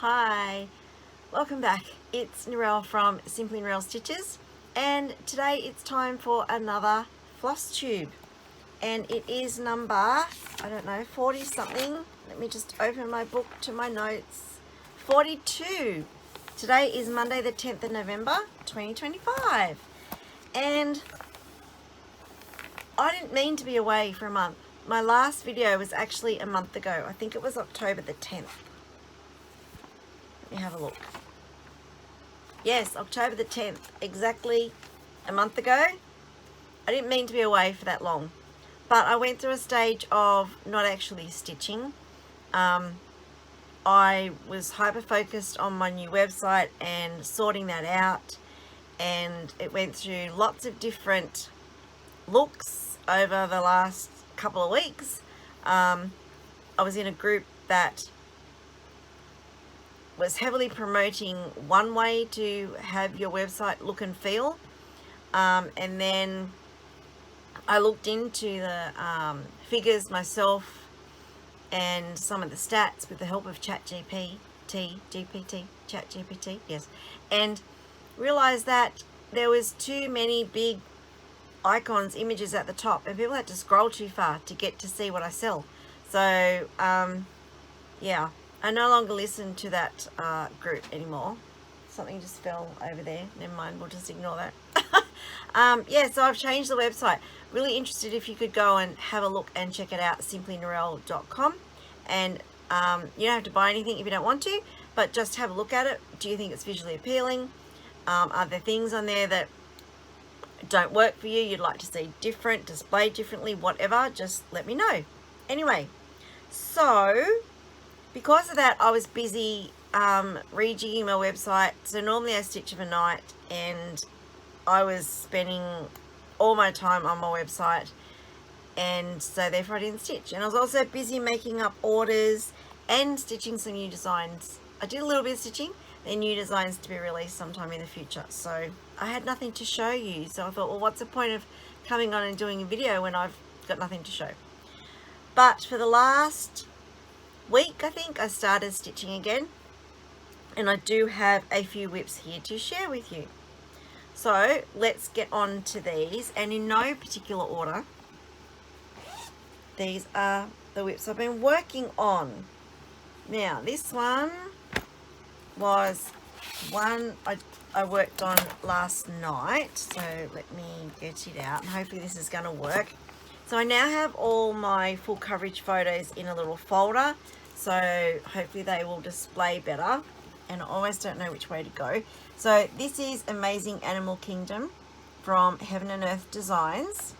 Hi, welcome back. It's Narelle from Simply Narelle Stitches, and today it's time for another Flosstube, and it is number, I don't know, 40 something. Let me just open my book to my notes. 42. Today is Monday the 10th of November 2025, and I didn't mean to be away for a month. My last video was actually a month ago. I think it was October the 10th. Let me have a look. Yes, October the 10th, exactly a month ago. I didn't mean to be away for that long, but I went through a stage of not actually stitching. I was hyper-focused on my new website and sorting that out, and it went through lots of different looks over the last couple of weeks. I was in a group that was heavily promoting one way to have your website look and feel, and then I looked into the figures myself and some of the stats with the help of ChatGPT, yes, and realized that there was too many big icons, images at the top, and people had to scroll too far to get to see what I sell. So yeah, I no longer listen to that group anymore. Something just fell over there. Never mind, we'll just ignore that. Yeah, so I've changed the website. Really interested if you could go and have a look and check it out, simplynarelle.com. And you don't have to buy anything if you don't want to, but just have a look at it. Do you think it's visually appealing? Are there things on there that don't work for you, you'd like to see different, displayed differently, whatever? Just let me know. Anyway, so because of that, I was busy rejigging my website. So normally I stitch of a night, and I was spending all my time on my website, and so therefore I didn't stitch. And I was also busy making up orders and stitching some new designs. I did a little bit of stitching, then new designs to be released sometime in the future. So I had nothing to show you. So I thought, well, what's the point of coming on and doing a video when I've got nothing to show? But for the last week, I think, I started stitching again, and I do have a few whips here to share with you. So let's get on to these, and in no particular order, these are the whips I've been working on. Now this one was one I worked on last night, so let me get it out, and hopefully this is going to work. So I now have all my full coverage photos in a little folder, so hopefully they will display better, and I always don't know which way to go. So this is Amazing Animal Kingdom from Heaven and Earth Designs,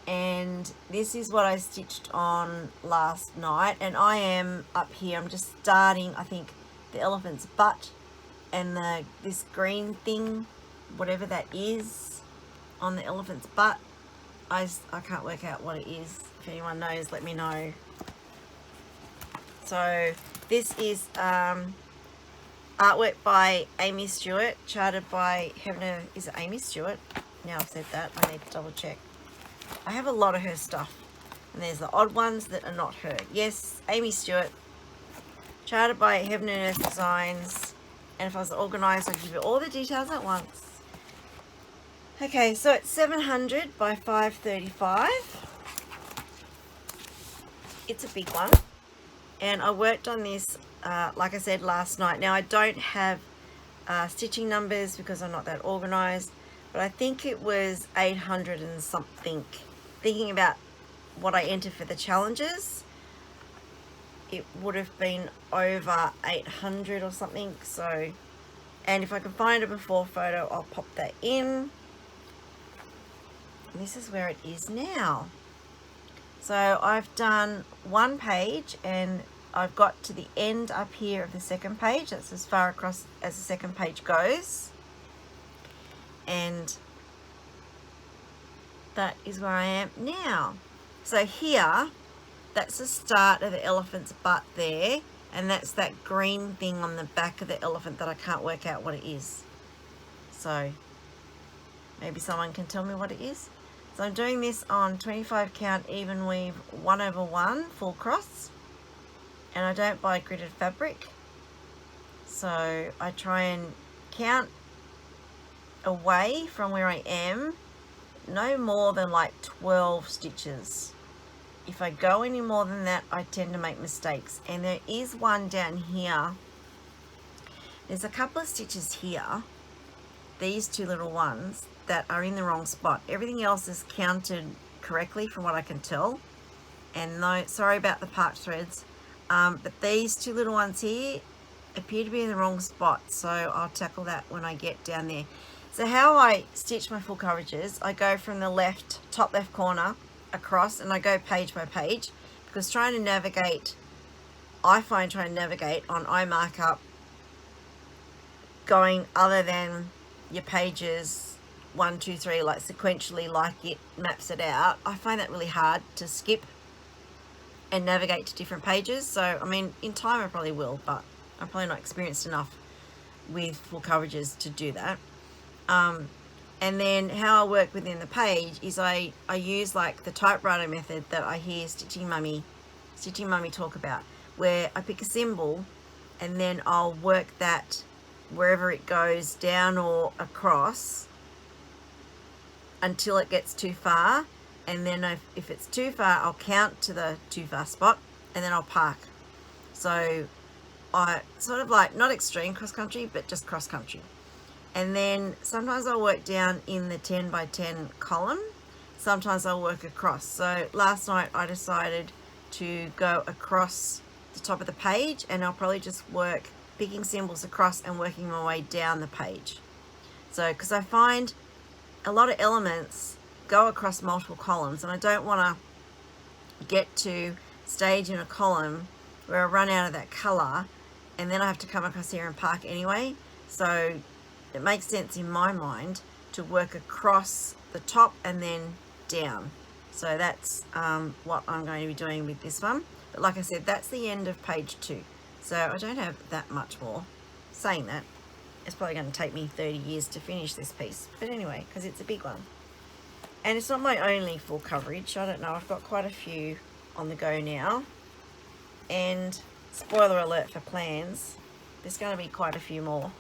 and this is what I stitched on last night. And I am up here, I'm just starting, I think, the elephant's butt and this green thing, whatever that is on the elephant's butt. I can't work out what it is. If anyone knows, let me know. So this is artwork by Amy Stewart, charted by Heaven. Is it Amy Stewart? Now I've said that, I need to double check. I have a lot of her stuff, and there's the odd ones that are not her. Yes, Amy Stewart, charted by Heaven and Earth Designs. And if I was organised, I'd give you all the details at once. Okay, so it's 700 by 535. It's a big one, and I worked on this, like I said, last night. Now I don't have stitching numbers because I'm not that organised, but I think it was 800 and something. Thinking about what I entered for the challenges, it would have been over 800 or something. So, and if I can find a before photo, I'll pop that in. And this is where it is now. So I've done one page, and I've got to the end up here of the second page. That's as far across as the second page goes, and that is where I am now. So here, that's the start of the elephant's butt there, and that's that green thing on the back of the elephant that I can't work out what it is. So maybe someone can tell me what it is. So I'm doing this on 25 count even weave 1/1 full cross, and I don't buy gridded fabric, so I try and count away from where I am no more than like 12 stitches. If I go any more than that, I tend to make mistakes. And there is one down here. There's a couple of stitches here, these two little ones, that are in the wrong spot. Everything else is counted correctly from what I can tell. And no, sorry about the part threads, but these two little ones here appear to be in the wrong spot, so I'll tackle that when I get down there. So how I stitch my full coverages, I go from the left, top left corner across, and I go page by page, because I find trying to navigate on iMarkup going other than your pages 1, 2, 3, like sequentially, like it maps it out. I find that really hard to skip and navigate to different pages. So I mean, in time I probably will, but I'm probably not experienced enough with full coverages to do that. And then how I work within the page is I use like the typewriter method that I hear Stitching Mummy talk about, where I pick a symbol and then I'll work that wherever it goes, down or across, until it gets too far. And then if it's too far, I'll count to the too far spot and then I'll park. So I sort of like, not extreme cross country, but just cross country. And then sometimes I'll work down in the 10 by 10 column. Sometimes I'll work across. So last night I decided to go across the top of the page, and I'll probably just work picking symbols across and working my way down the page. So, because I find a lot of elements go across multiple columns, and I don't want to get to stage in a column where I run out of that color and then I have to come across here and park anyway. So it makes sense in my mind to work across the top and then down. So that's what I'm going to be doing with this one. But like I said, that's the end of page 2. So I don't have that much more. Saying that, it's probably going to take me 30 years to finish this piece. But anyway, because it's a big one. And it's not my only full coverage. I don't know, I've got quite a few on the go now. And spoiler alert for plans, there's going to be quite a few more.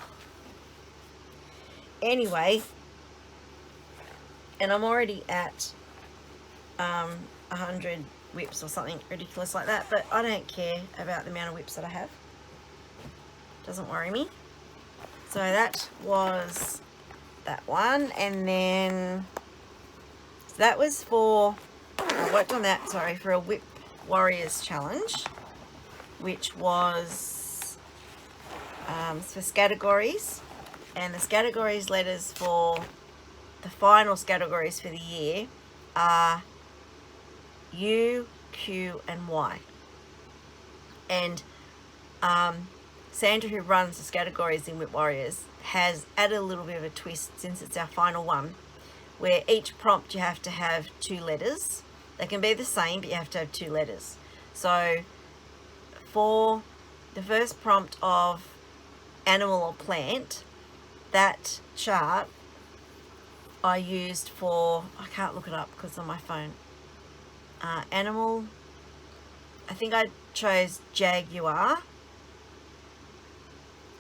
Anyway, and I'm already at 100 whips or something ridiculous like that, but I don't care about the amount of whips that I have. Doesn't worry me. So that was that one, and then so that was for, I worked on that, sorry, for a Whip Warriors challenge, which was for categories. And the categories letters for the final categories for the year are U, Q, and Y. And Sandra, who runs the categories in Whip Warriors, has added a little bit of a twist since it's our final one, where each prompt you have to have 2 letters. They can be the same, but you have to have 2 letters. So for the first prompt of animal or plant, that chart I used for, I can't look it up because it's on my phone, animal, I think I chose jaguar.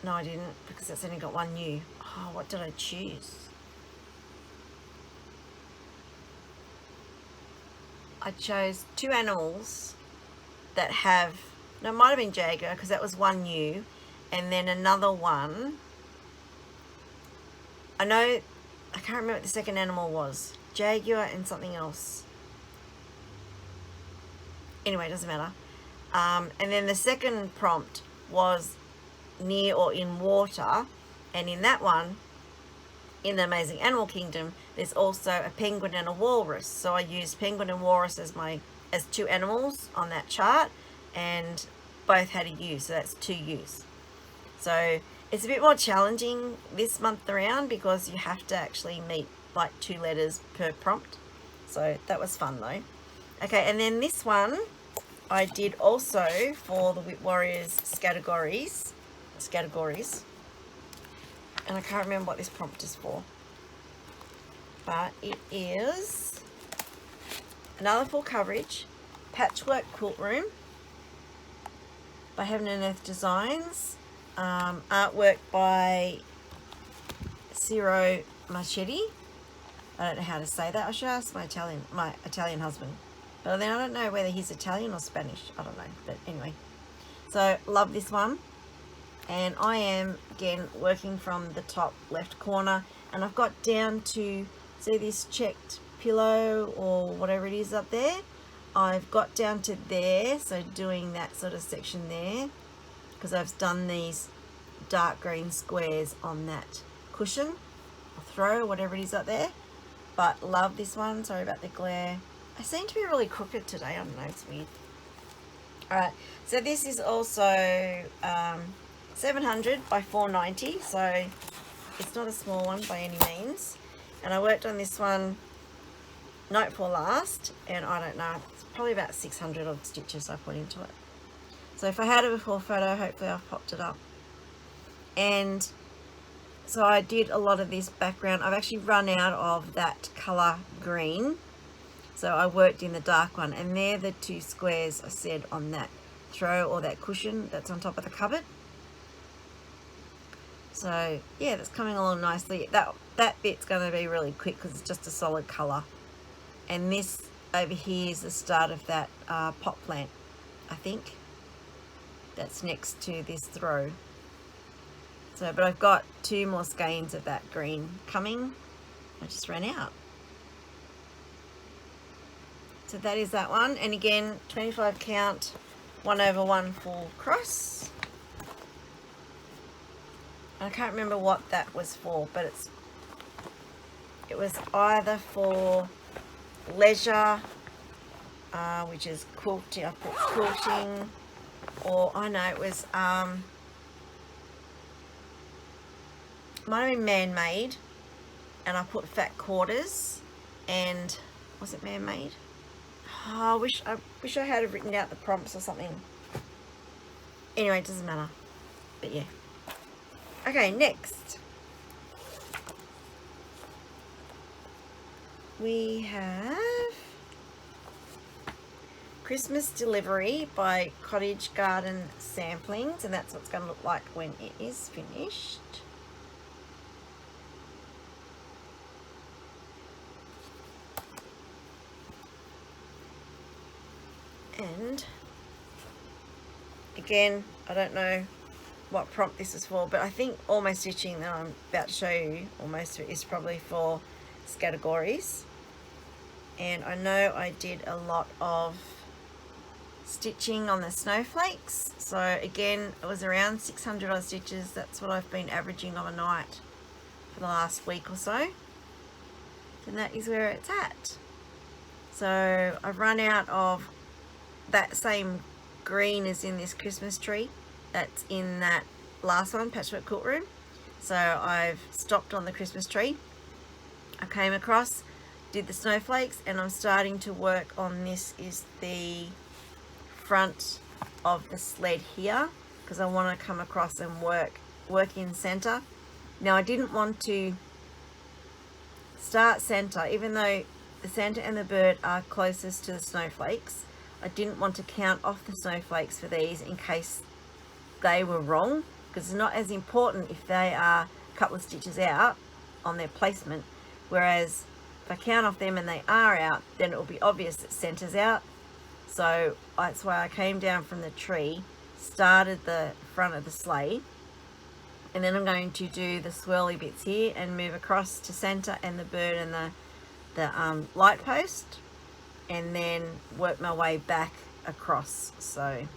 No, I didn't, because it's only got one U. Oh, what did I choose? I chose 2 animals that have, no, it might have been jaguar because that was 1 U, and then another one, I know, I can't remember what the second animal was. Jaguar and something else. Anyway, it doesn't matter. And then the second prompt was near or in water. And in that one, in the Amazing Animal Kingdom, there's also a penguin and a walrus. So I used penguin and walrus as 2 animals on that chart. And both had a U, so that's 2 U's. So it's a bit more challenging this month around because you have to actually meet like 2 letters per prompt. So that was fun though. Okay, and then this one I did also for the Whip Warriors categories. And I can't remember what this prompt is for. But it is another full coverage, patchwork quilt room. by Heaven and Earth Designs. Artwork by Ciro Marchetti. I don't know how to say that. I should ask my Italian husband. But then I don't know whether he's Italian or Spanish. I don't know. But anyway. So, love this one. And I am, again, working from the top left corner. And I've got down to, see this checked pillow or whatever it is up there? I've got down to there. So, doing that sort of section there. Because I've done these dark green squares on that cushion. Or throw, whatever it is up there. But love this one. Sorry about the glare. I seem to be really crooked today. I don't know. It's weird. Alright. So this is also 700 by 490. So it's not a small one by any means. And I worked on this one night before last. And I don't know. It's probably about 600 odd stitches I put into it. So if I had a before photo, hopefully I've popped it up. And so I did a lot of this background. I've actually run out of that colour green. So I worked in the dark one. And they're the two squares I said on that throw or that cushion that's on top of the cupboard. So yeah, that's coming along nicely. That bit's going to be really quick because it's just a solid colour. And this over here is the start of that pot plant, I think. That's next to this throw. So, but I've got 2 more skeins of that green coming. I just ran out. So that is that one. And again, 25 count, 1/1 full cross. I can't remember what that was for, but it was either for leisure, which is quilting, I put quilting, or I know it was might have been man-made, and I put fat quarters. And was it man-made? Oh, I wish I had written out the prompts or something. Anyway, it doesn't matter. But yeah. Okay, next we have Christmas Delivery by Cottage Garden Samplings, and that's what it's going to look like when it is finished. And again, I don't know what prompt this is for, but I think all my stitching that I'm about to show you, almost of it is probably for categories. And I know I did a lot of stitching on the snowflakes. So again, it was around 600 odd stitches. That's what I've been averaging on a night for the last week or so. And that is where it's at. So I've run out of that same green as in this Christmas tree that's in that last one, Patchwork Quilt Room. So I've stopped on the Christmas tree. I came across, did the snowflakes, and I'm starting to work on this is the front of the sled here, because I want to come across and work in center. Now I didn't want to start center, even though the center and the bird are closest to the snowflakes. I didn't want to count off the snowflakes for these in case they were wrong, because it's not as important if they are a couple of stitches out on their placement, whereas if I count off them and they are out, then it will be obvious that center's out. So that's why I came down from the tree, started the front of the sleigh, and then I'm going to do the swirly bits here and move across to center and the bird and the light post, and then work my way back across. So,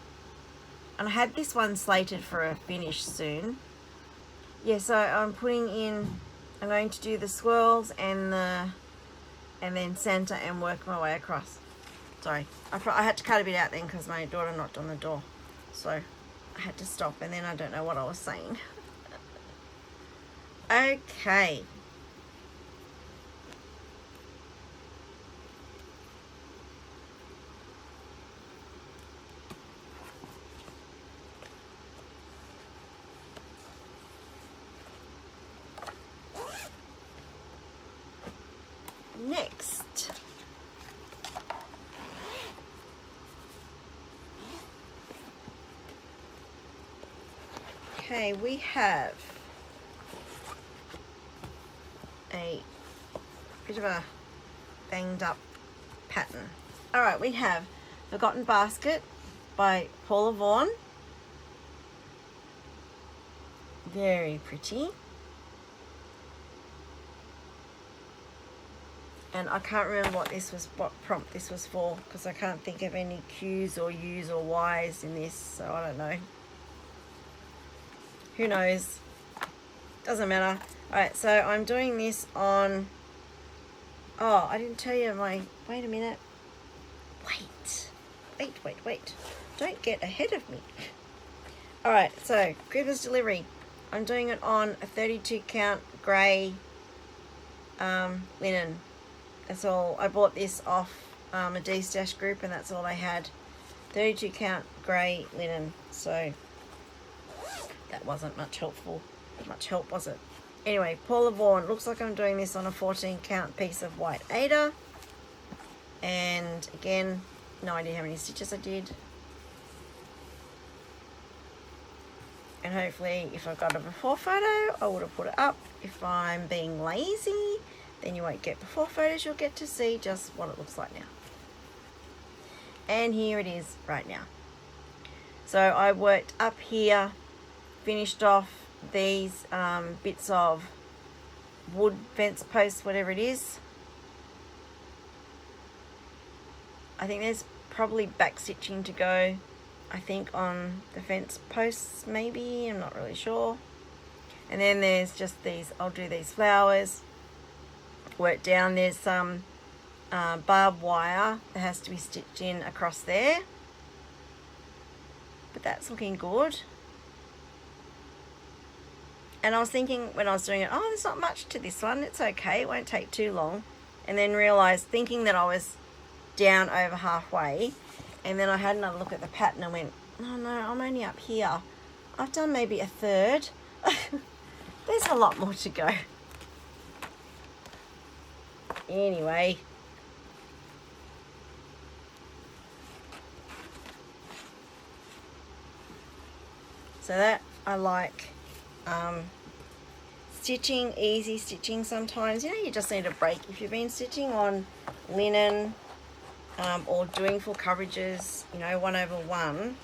and I had this one slated for a finish soon. Yeah, so I'm putting in, I'm going to do the swirls and then center and work my way across. Sorry, I had to cut a bit out then because my daughter knocked on the door, so I had to stop, and then I don't know what I was saying. Okay. Next, Okay, we have a bit of a banged up pattern. All right, we have Forgotten Basket by Paula Vaughan. Very pretty. And I can't remember what prompt this was for, because I can't think of any Q's or U's or Y's in this, so I don't know. Who knows? Doesn't matter. Alright, so I'm doing this on... Oh, I didn't tell you my... Wait a minute. Wait. Don't get ahead of me. Alright, so Christmas delivery. I'm doing it on a 32 count grey linen. That's all. I bought this off a D-Stash group, and that's all I had. 32 count grey linen. So that wasn't much help, was it? Anyway, Paula Vaughan. Looks like I'm doing this on a 14 count piece of white Aida. And again, no idea how many stitches I did. And hopefully, if I've got a before photo, I would have put it up. If I'm being lazy, then you won't get before photos. You'll get to see just what it looks like now. And here it is right now. So I worked up here, finished off these bits of wood fence posts, whatever it is. I think there's probably back stitching to go, I think, on the fence posts, maybe. I'm not really sure. And then there's just these, I'll do these flowers. Work down, there's some barbed wire that has to be stitched in across there. But that's looking good. And I was thinking when I was doing it, oh, there's not much to this one. It's okay, it won't take too long. And then realised, thinking that I was down over halfway, and then I had another look at the pattern and went, oh no, I'm only up here. I've done maybe a third. There's a lot more to go. Anyway. So that I like. Stitching, easy stitching sometimes. You know, you just need a break. If you've been stitching on linen, or doing full coverages, you know, 1/1,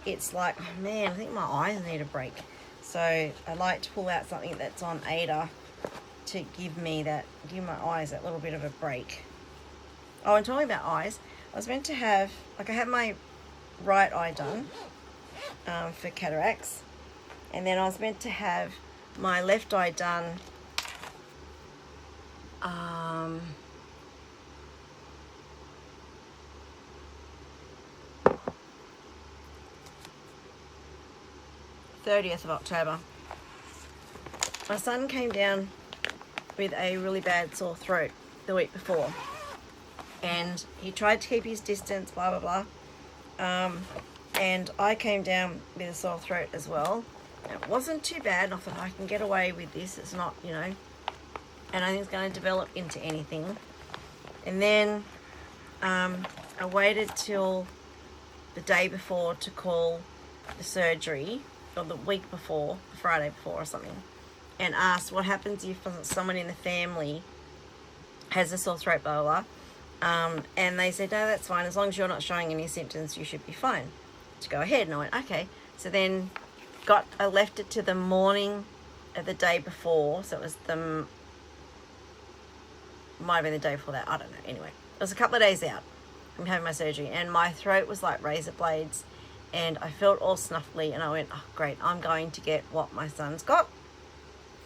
it's like, oh man, I think my eyes need a break. So I like to pull out something that's on Aida to give my eyes that little bit of a break. Oh, and talking about eyes, I was meant to have, like, I had my right eye done for cataracts, and then I was meant to have my left eye done '30th of October. My son came down with a really bad sore throat the week before, and he tried to keep his distance, blah blah blah, and I came down with a sore throat as well. And it wasn't too bad. I thought, I can get away with this, it's not, you know, and I think it's going to develop into anything. And then I waited till the day before to call the surgery, or the week before, the Friday before or something, and asked what happens if someone in the family has a sore throat, blah blah blah. And they said, no, that's fine, as long as you're not showing any symptoms, you should be fine to go ahead. And I went, okay. So then I left it to the morning of the day before, so it was might have been the day before that, I don't know. Anyway, it was a couple of days out from having my surgery, and my throat was like razor blades, and I felt all snuffly, and I went, oh great, I'm going to get what my son's got.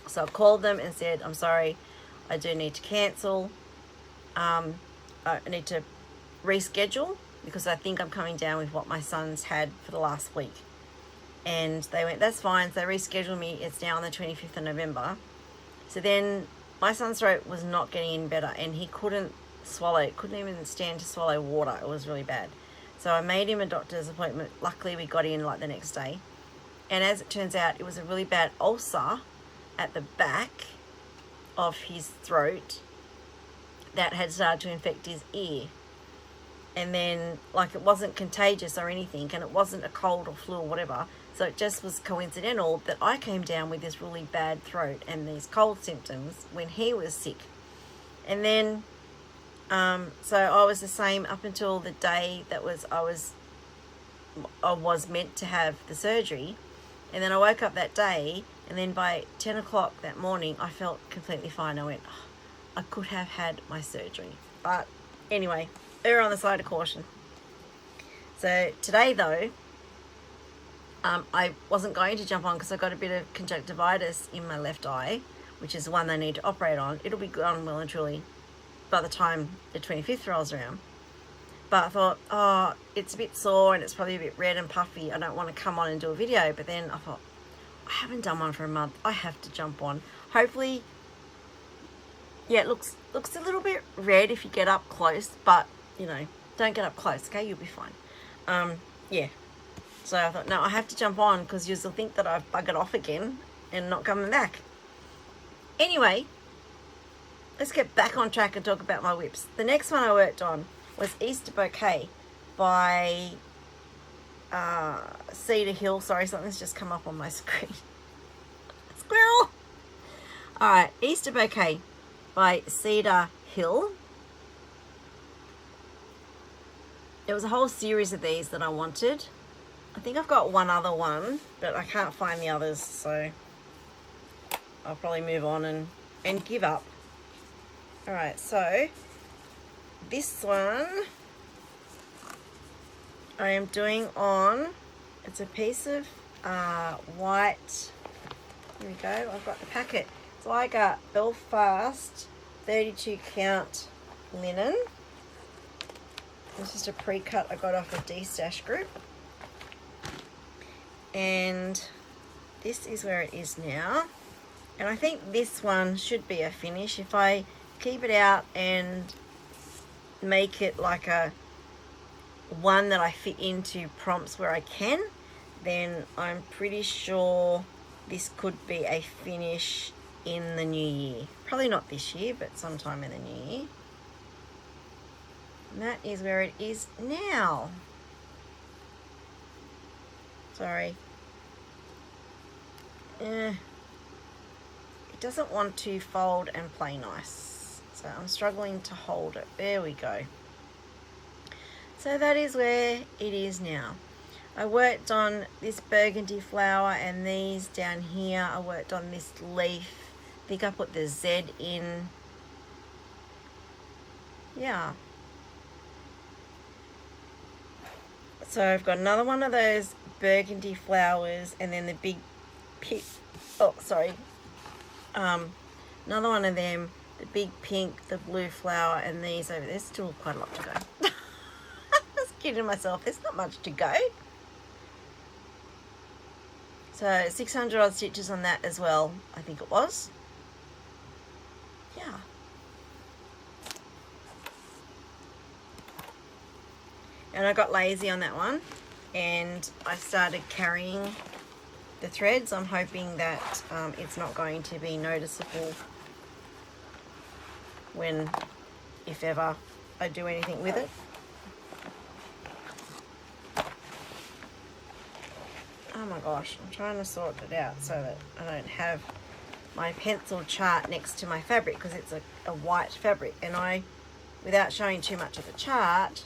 So I called them and said, I'm sorry, I do need to cancel. I need to reschedule, because I think I'm coming down with what my son's had for the last week. And they went, that's fine. So they rescheduled me. It's now on the 25th of November. So then my son's throat was not getting any better, and he couldn't swallow, couldn't even stand to swallow water. It was really bad. So I made him a doctor's appointment. Luckily, we got in like the next day. And as it turns out, it was a really bad ulcer at the back of his throat that had started to infect his ear. And then, like, it wasn't contagious or anything, and it wasn't a cold or flu or whatever. So it just was coincidental that I came down with this really bad throat and these cold symptoms when he was sick. And then, so I was the same up until the day that I was meant to have the surgery. And then I woke up that day, and then by 10 o'clock that morning, I felt completely fine. I went, oh, I could have had my surgery. But anyway, err on the side of caution. So today though, I wasn't going to jump on because I got a bit of conjunctivitis in my left eye, which is the one they need to operate on. It'll be gone well and truly by the time the 25th rolls around. But I thought, oh, it's a bit sore and it's probably a bit red and puffy. I don't want to come on and do a video. But then I thought, I haven't done one for a month. I have to jump on. Hopefully, yeah, it looks a little bit red if you get up close. But, you know, don't get up close, okay? You'll be fine. Yeah. So I thought, no, I have to jump on because you'll think that I've buggered off again and not coming back. Anyway, let's get back on track and talk about my whips. The next one I worked on was Easter Bouquet by Cedar Hill. Sorry, something's just come up on my screen. Squirrel! Alright, Easter Bouquet by Cedar Hill. There was a whole series of these that I wanted. I think I've got one other one, but I can't find the others, so I'll probably move on and give up. Alright, so this one I am doing on, it's a piece of white, here we go, I've got the packet. It's like a Belfast 32 count linen. This is a pre-cut I got off a D-Stash group. And this is where it is now. And I think this one should be a finish. If I keep it out and make it like a one that I fit into prompts where I can, then I'm pretty sure this could be a finish in the new year. Probably not this year, but sometime in the new year. And that is where it is now. Sorry. It doesn't want to fold and play nice. So I'm struggling to hold it. There we go. So that is where it is now. I worked on this burgundy flower and these down here. I worked on this leaf. I think I put the Z in. Yeah. So I've got another one of those burgundy flowers and then the big pink, another one of them, the big pink, the blue flower, and these over there. Still quite a lot to go. I was kidding myself, there's not much to go. So 600 odd stitches on that as well, I think it was. Yeah. And I got lazy on that one and I started carrying the threads. I'm hoping that it's not going to be noticeable when, if ever, I do anything with it. Oh my gosh, I'm trying to sort it out so that I don't have my pencil chart next to my fabric because it's a white fabric, and I, without showing too much of the chart,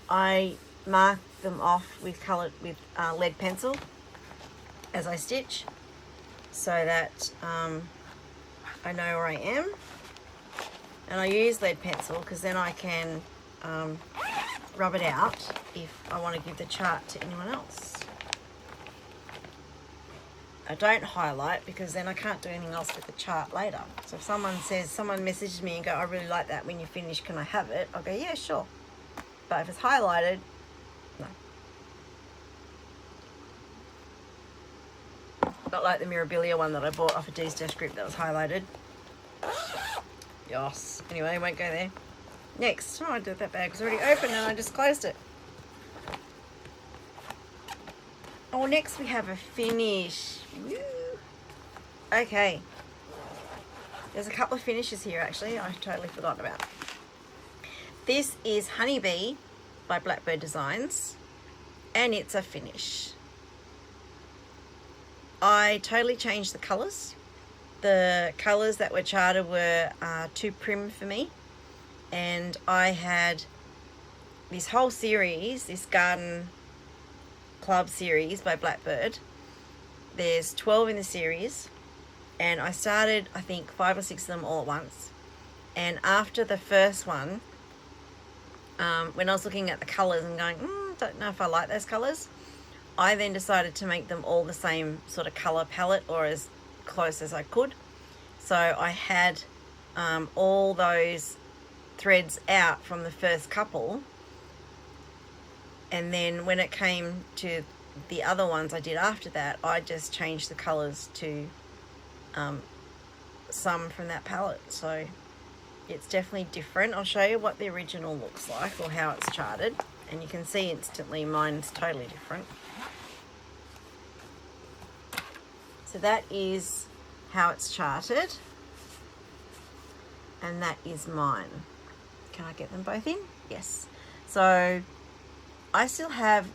I mark them off with lead pencil as I stitch so that I know where I am. And I use lead pencil because then I can rub it out if I want to give the chart to anyone else. I don't highlight because then I can't do anything else with the chart later. So if someone messages me and go, I really like that, when you finish, can I have it? I'll go, yeah, sure. But if it's highlighted, no. Not like the Mirabilia one that I bought off a D-Stash group that was highlighted. Yes. Anyway, I won't go there. Next. Oh, I did that bag. It was already open and I just closed it. Oh, next we have a finish. Woo. Okay. There's a couple of finishes here actually I totally forgot about. This is Honeybee by Blackbird Designs and it's a finish. I totally changed the colours. The colours that were charted were too prim for me, and I had this whole series, this garden club series by Blackbird. There's 12 in the series, and I started, I think, 5 or 6 of them all at once. And after the first one, when I was looking at the colours and going, don't know if I like those colours, I then decided to make them all the same sort of colour palette, or as close as I could. So I had all those threads out from the first couple, and then when it came to the other ones I did after that, I just changed the colours to some from that palette. So it's definitely different. I'll show you what the original looks like, or how it's charted, and you can see instantly mine's totally different. So that is how it's charted, and that is mine. Can I get them both in? Yes. So I still have,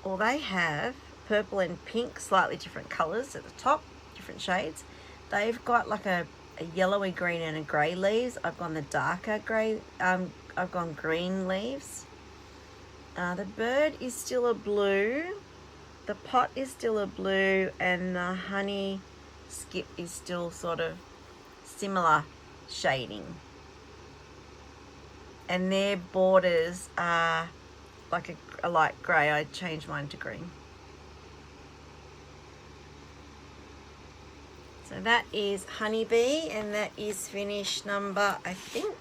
or they have, purple and pink, slightly different colours at the top, different shades. They've got like a yellowy green and a grey leaves. I've gone the darker grey, I've gone green leaves. The bird is still a blue, the pot is still a blue, and the honey skip is still sort of similar shading. And their borders are like a light grey. I changed mine to green. So that is Honeybee, and that is finish number, I think,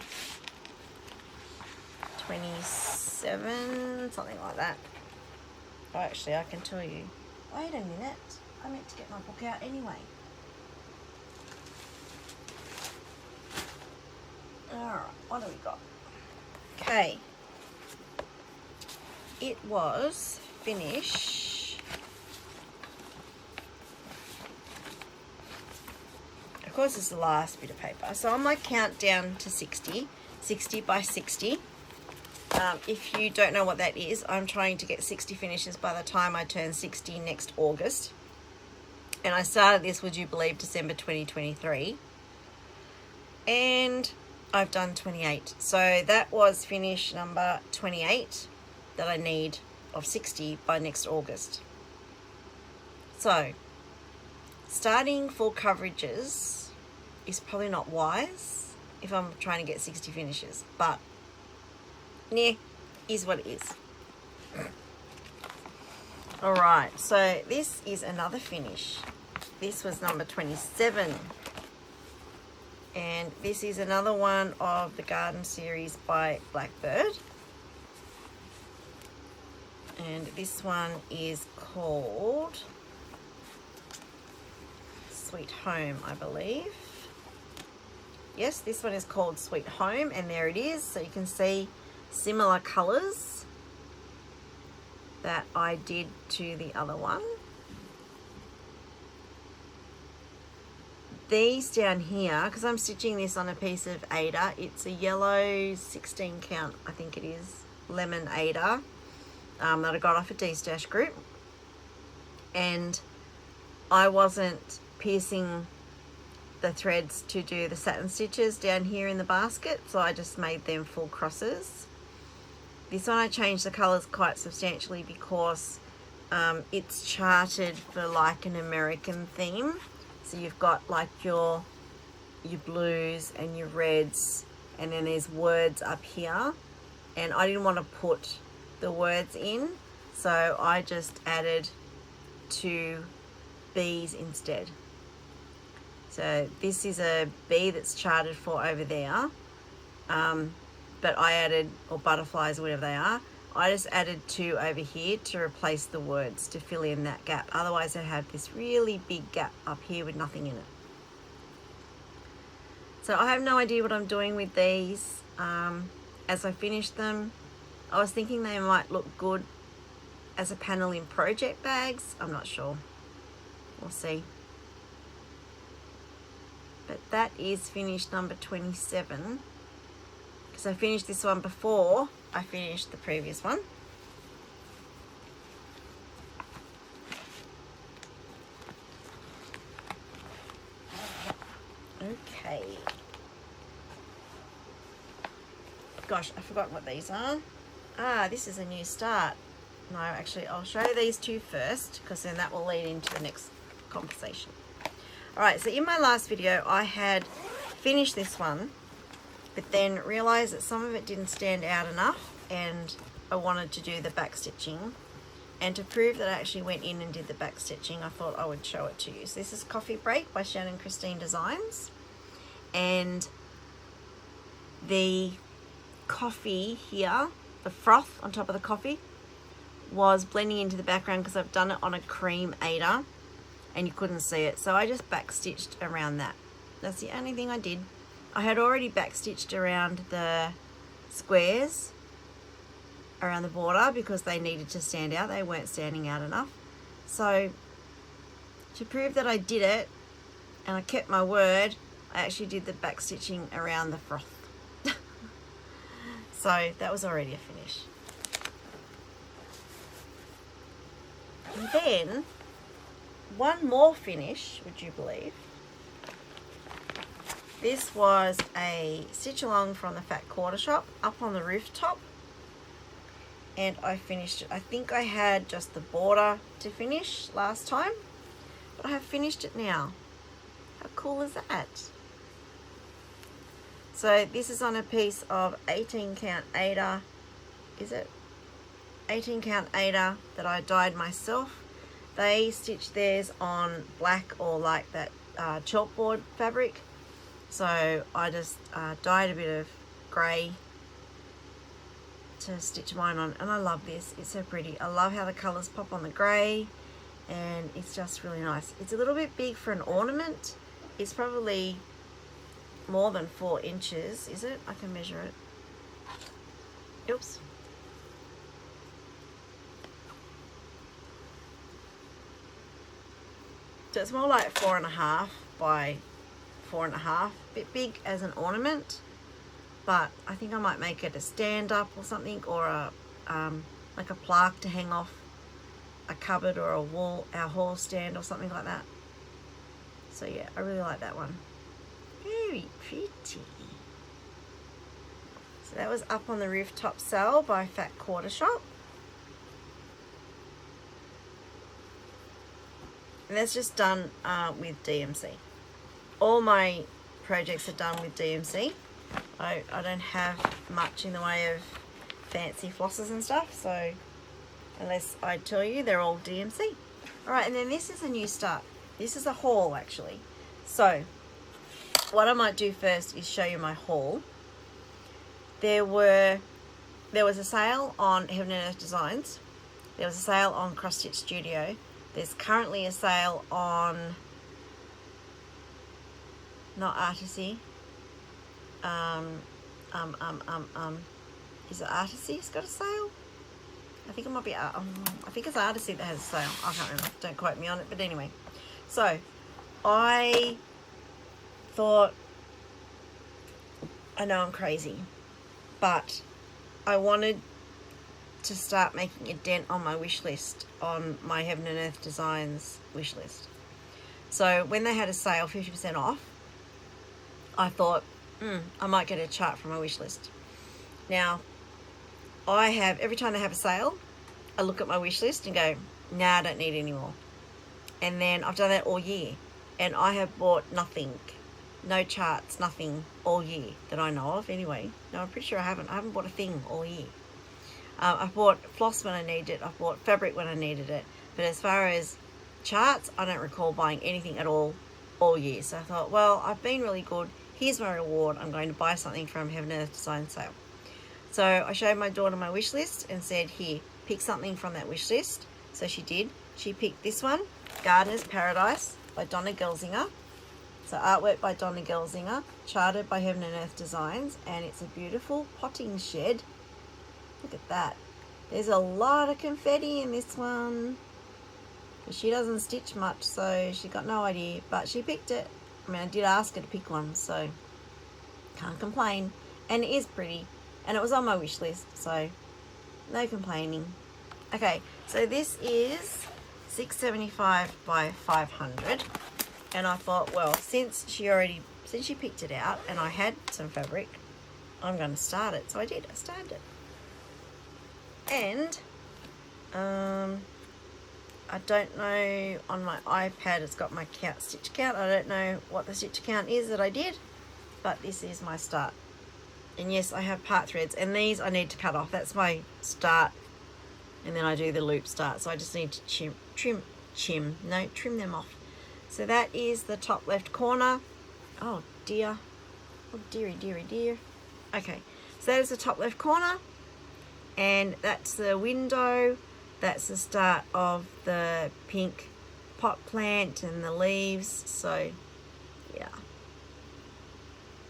27, something like that. Oh, actually, I can tell you. Wait a minute. I meant to get my book out anyway. Alright, what do we got? Okay. It was finish. Of course, it's the last bit of paper. So I'm going to count down to 60 by 60. If you don't know what that is, I'm trying to get 60 finishes by the time I turn 60 next August. And I started this, would you believe, December 2023. And I've done 28. So that was finish number 28 that I need of 60 by next August. So starting full coverages is probably not wise if I'm trying to get 60 finishes, but yeah, is what it is. All right, so this is another finish. This was number 27. And this is another one of the garden series by Blackbird. And this one is called Sweet Home, I believe. Yes, this one is called Sweet Home, and there it is. So you can see similar colours that I did to the other one. These down here, because I'm stitching this on a piece of Ada, it's a yellow 16 count, I think it is, lemon Ada, that I got off a D-Stash group. And I wasn't piercing the threads to do the satin stitches down here in the basket, so I just made them full crosses. This one I changed the colours quite substantially because it's charted for like an American theme. So you've got like your blues and your reds, and then there's words up here. And I didn't want to put the words in, so I just added 2 bees instead. So this is a bee that's charted for over there. But I added, or butterflies or whatever they are, I just added 2 over here to replace the words, to fill in that gap. Otherwise I'd have this really big gap up here with nothing in it. So I have no idea what I'm doing with these. As I finish them, I was thinking they might look good as a panel in project bags. I'm not sure. We'll see. But that is finish number 27. Because I finished this one before I finished the previous one. Okay. Gosh, I forgot what these are. Ah, this is a new start. No, actually, I'll show you these two first, because then that will lead into the next conversation. Alright, so in my last video, I had finished this one, but then realised that some of it didn't stand out enough, and I wanted to do the back stitching. And to prove that I actually went in and did the back stitching, I thought I would show it to you. So this is Coffee Break by Shannon Christine Designs. And the coffee here, the froth on top of the coffee, was blending into the background because I've done it on a cream Aida and you couldn't see it. So I just back stitched around that. That's the only thing I did. I had already back stitched around the squares around the border because they needed to stand out. They weren't standing out enough. So to prove that I did it and I kept my word, I actually did the back stitching around the froth. So that was already a finish. And then one more finish, would you believe? This was a stitch along from the Fat Quarter Shop up on the rooftop. And I finished it. I think I had just the border to finish last time, but I have finished it now. How cool is that? So this is on a piece of 18 count Aida, is it? 18 count Aida that I dyed myself. They stitched theirs on black or like that chalkboard fabric. So I just dyed a bit of grey to stitch mine on, and I love this. It's so pretty. I love how the colours pop on the grey, and it's just really nice. It's a little bit big for an ornament. It's probably more than 4 inches, is it? I can measure it. Oops. So it's more like 4.5 by 4.5. Bit big as an ornament, but I think I might make it a stand up or something, or a like a plaque to hang off a cupboard or a wall, our hall stand or something like that. So yeah, I really like that one. Very pretty. So that was up on the rooftop sale by Fat Quarter Shop. And that's just done with DMC. All my projects are done with DMC. I don't have much in the way of fancy flosses and stuff, so unless I tell you, they're all DMC. Alright, and then this is a new start. This is a haul actually. So what I might do first is show you my haul. There was a sale on Heaven and Earth Designs. There was a sale on Cross Stitch Studio. There's currently a sale on, not Artisy. Is it Artisy's got a sale? I think it might be, I think it's Artisy that has a sale. I can't remember. Don't quote me on it. But anyway, so I thought, I know I'm crazy, but I wanted to start making a dent on my wish list, on my Heaven and Earth Designs wish list. So when they had a sale, 50% off, I thought, I might get a chart from my wish list. Now, I have, every time they have a sale, I look at my wish list and go, nah, I don't need any more. And then I've done that all year, and I have bought nothing, no charts, nothing all year that I know of anyway. No, I'm pretty sure I haven't bought a thing all year. I've bought floss when I needed it. I've bought fabric when I needed it. But as far as charts, I don't recall buying anything at all year. So I thought, well, I've been really good. Here's my reward. I'm going to buy something from Heaven and Earth Design sale. So I showed my daughter my wish list and said, here, pick something from that wish list. So she did. She picked this one, Gardener's Paradise by Donna Gelsinger. So artwork by Donna Gelsinger, charted by Heaven and Earth Designs, and it's a beautiful potting shed. Look at that. There's a lot of confetti in this one. She doesn't stitch much, so she got no idea, but she picked it. I mean, I did ask her to pick one, so can't complain. And it is pretty, and it was on my wish list, so no complaining. Okay, so this is $6.75 by $500, and I thought, well, since she already since you picked it out and I had some fabric, I'm going to start it. So I did. I started it. And I don't know, on my iPad it's got my stitch count. I don't know what the stitch count is that I did, but this is my start. And yes, I have part threads, and these I need to cut off. That's my start, and then I do the loop start. So I just need to trim them off. So that is the top left corner. Oh dear, oh dearie. Okay, so that is the top left corner, and that's the window. That's the start of the pink pot plant and the leaves. So yeah,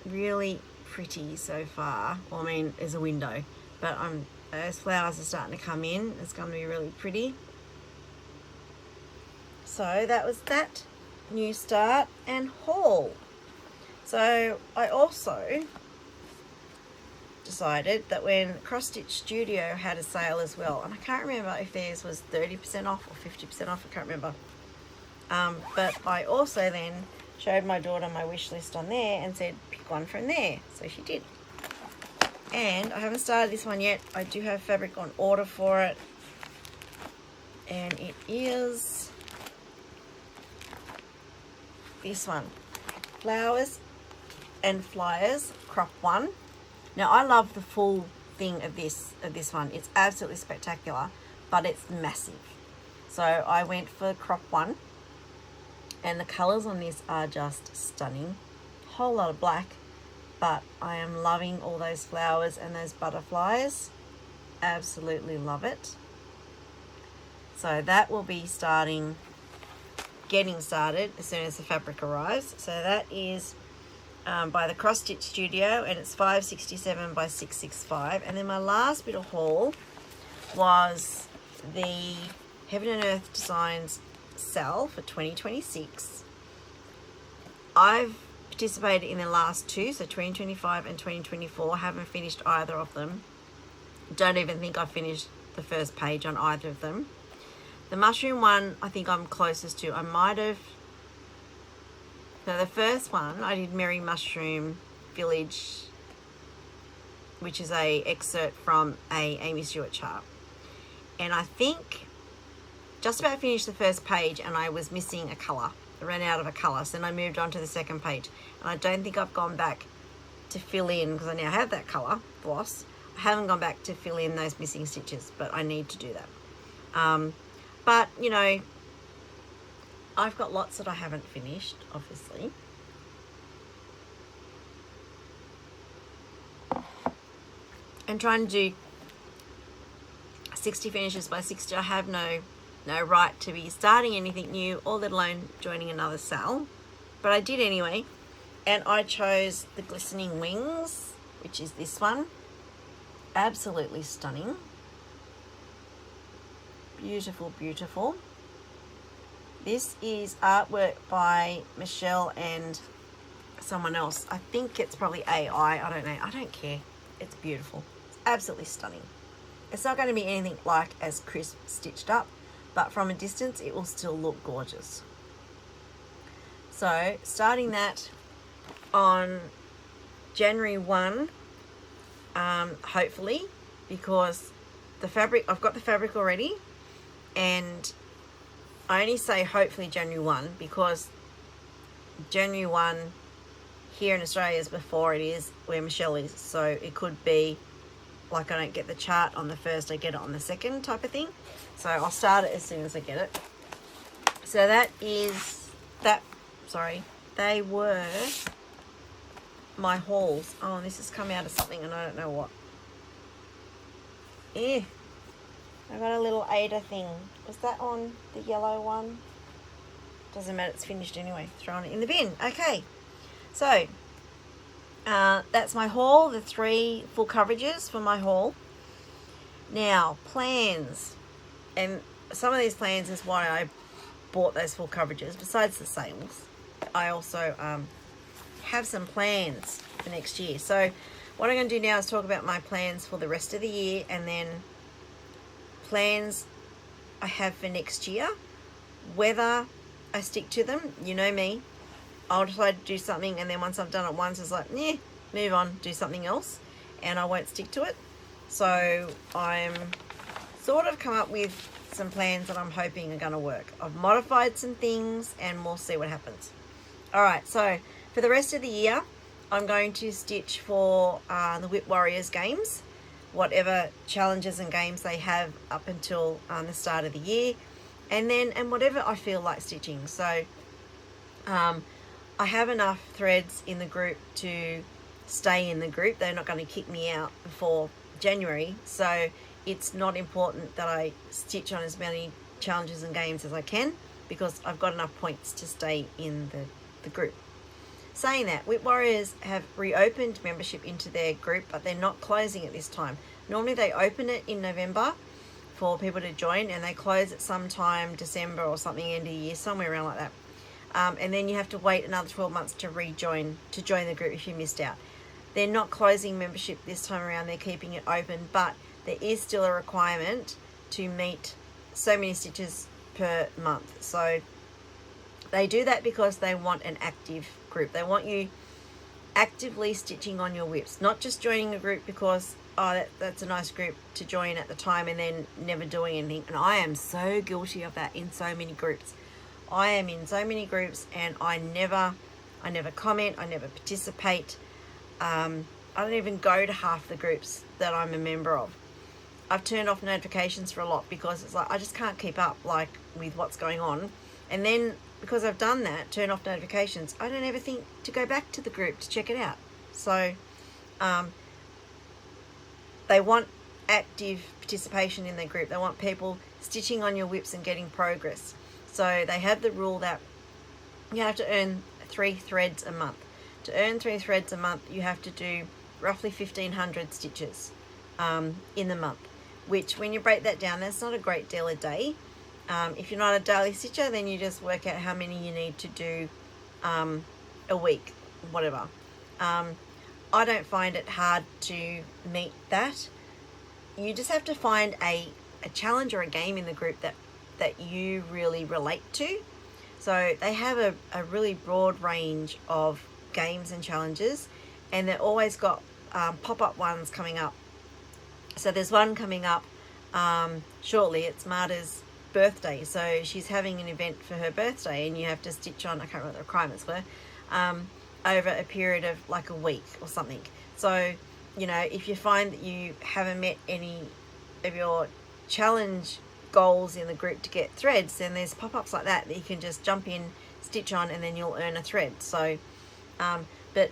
really pretty so far. Well, I mean, there's a window, but those flowers are starting to come in. It's going to be really pretty. So that was that new start and haul. So I also decided that when Cross Stitch Studio had a sale as well, and I can't remember if theirs was 30% off or 50% off, I can't remember, but I also then showed my daughter my wish list on there and said pick one from there, so she did. And I haven't started this one yet. I do have fabric on order for it, and it is this one, Flowers and Flyers crop one. Now I love the full thing of this one. It's absolutely spectacular, but it's massive. So I went for crop one, and the colors on this are just stunning. Whole lot of black, but I am loving all those flowers and those butterflies. Absolutely love it. So that will be getting started as soon as the fabric arrives. So that is by the Cross Stitch Studio, and it's 567 by 665. And then my last bit of haul was the Heaven and Earth Designs sale for 2026. I've participated in the last two, so 2025 and 2024. Haven't finished either of them. Don't even think I've finished the first page on either of them. The mushroom one, I think I'm closest to. I might have... So the first one, I did Merry Mushroom Village, which is a excerpt from a Amy Stewart chart. And I think just about finished the first page and I was missing a colour. I ran out of a colour, so then I moved on to the second page. And I don't think I've gone back to fill in, because I now have that colour, floss. I haven't gone back to fill in those missing stitches, but I need to do that. But, you know, I've got lots that I haven't finished, obviously. And trying to do 60 finishes by 60, I have no right to be starting anything new, or let alone joining another sale. But I did anyway. And I chose the Glistening Wings, which is this one. Absolutely stunning. Beautiful, beautiful. This is artwork by Michelle and someone else. I think it's probably AI. I don't know. I don't care. It's beautiful. It's absolutely stunning. It's not going to be anything like as crisp stitched up, but from a distance it will still look gorgeous. So starting that on January 1, hopefully, because the fabric, I've got the fabric already, and I only say hopefully January 1 because January 1 here in Australia is before it is where Michelle is. So it could be like I don't get the chart on the first, I get it on the second type of thing. So I'll start it as soon as I get it. So that is that, sorry, they were my hauls. Oh, and this has come out of something and I don't know what. Eh. I got a little Ada thing. Was that on the yellow one? Doesn't matter, it's finished anyway. Throwing it in the bin. Okay. So, that's my haul, the 3 full coverages for my haul. Now, plans. And some of these plans is why I bought those full coverages. Besides the sales, I also have some plans for next year. So, what I'm going to do now is talk about my plans for the rest of the year, and then plans I have for next year. Whether I stick to them, you know me, I'll decide to do something, and then once I've done it once, it's like, yeah, move on, do something else, and I won't stick to it. So I'm sort of come up with some plans that I'm hoping are going to work. I've modified some things, and we'll see what happens. All right, so for the rest of the year, I'm going to stitch for the Whip Warriors games, whatever challenges and games they have up until the start of the year, and whatever I feel like stitching. So I have enough threads in the group to stay in the group. They're not going to kick me out before January, so it's not important that I stitch on as many challenges and games as I can, because I've got enough points to stay in the group. Saying that, Whip Warriors have reopened membership into their group, but they're not closing it this time. Normally they open it in November for people to join, and they close it sometime December or something, end of the year, somewhere around like that. And then you have to wait another 12 months to join the group if you missed out. They're not closing membership this time around, they're keeping it open, but there is still a requirement to meet so many stitches per month. So they do that because they want an active group. They want you actively stitching on your whips, not just joining a group because, oh, that's a nice group to join at the time and then never doing anything. And I am so guilty of that in so many groups. I am in so many groups and I never comment, I never participate. I don't even go to half the groups that I'm a member of. I've turned off notifications for a lot because it's like I just can't keep up like with what's going on. And then because I've done that, turn off notifications, I don't ever think to go back to the group to check it out. So they want active participation in their group. They want people stitching on your whips and getting progress. So they have the rule that you have to earn 3 threads a month. To earn 3 threads a month, you have to do roughly 1,500 stitches in the month, which when you break that down, that's not a great deal a day. If you're not a daily stitcher, then you just work out how many you need to do a week, whatever. I don't find it hard to meet that. You just have to find a challenge or a game in the group that you really relate to. So they have a really broad range of games and challenges, and they've always got pop-up ones coming up. So there's one coming up shortly. It's Marta's birthday, so she's having an event for her birthday, and you have to stitch on, I can't remember what the requirements were, over a period of like a week or something. So, you know, if you find that you haven't met any of your challenge goals in the group to get threads, then there's pop-ups like that you can just jump in, stitch on, and then you'll earn a thread. So but